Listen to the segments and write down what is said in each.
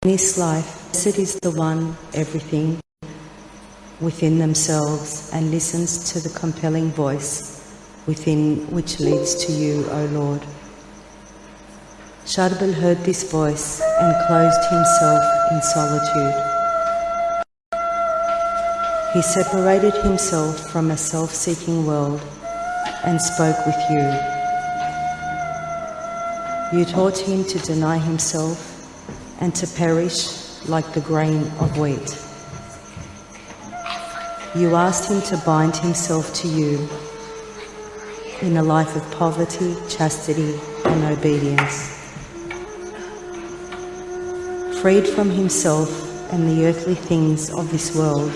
this life, blessed is the one, everything within themselves, and listens to the compelling voice within which leads to you, O Lord. Charbel heard this voice and closed himself in solitude. He separated himself from a self-seeking world and spoke with you. You taught him to deny himself and to perish like the grain of wheat. You asked him to bind himself to you in a life of poverty, chastity, and obedience. Freed from himself and the earthly things of this world,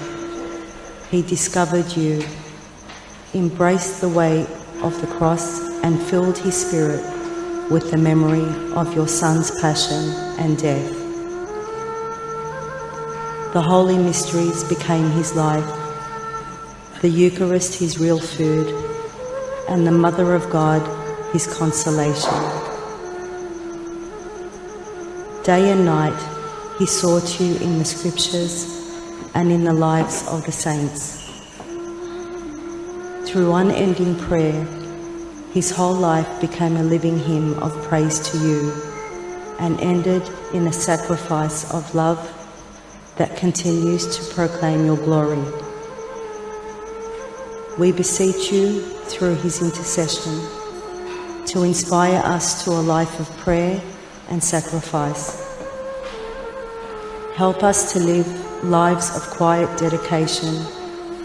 he discovered you, embraced the way of the cross, and filled his spirit with the memory of your Son's passion and death. The holy mysteries became his life, the Eucharist his real food, and the Mother of God his consolation. Day and night he sought you in the Scriptures and in the lives of the saints. Through unending prayer, his whole life became a living hymn of praise to you and ended in a sacrifice of love that continues to proclaim your glory. We beseech you, through his intercession, to inspire us to a life of prayer and sacrifice. Help us to live lives of quiet dedication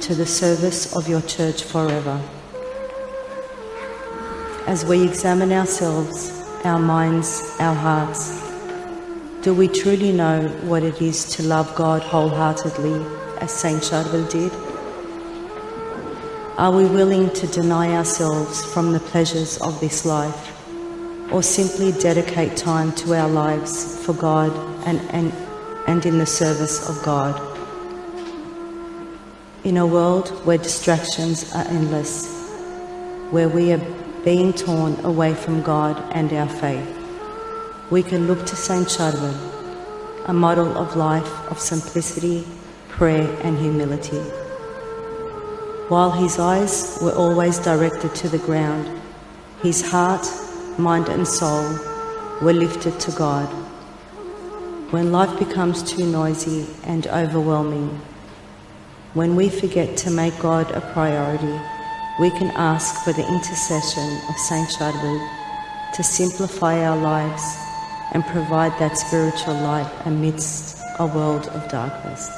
to the service of your Church forever. As we examine ourselves, our minds, our hearts, do we truly know what it is to love God wholeheartedly as Saint Charbel did? Are we willing to deny ourselves from the pleasures of this life, or simply dedicate time to our lives for God and in the service of God? In a world where distractions are endless, where we are being torn away from God and our faith, we can look to Saint Charbel, a model of life of simplicity, prayer and humility. While his eyes were always directed to the ground, his heart, mind and soul were lifted to God. When life becomes too noisy and overwhelming, when we forget to make God a priority, we can ask for the intercession of Saint Charbel to simplify our lives and provide that spiritual light amidst a world of darkness.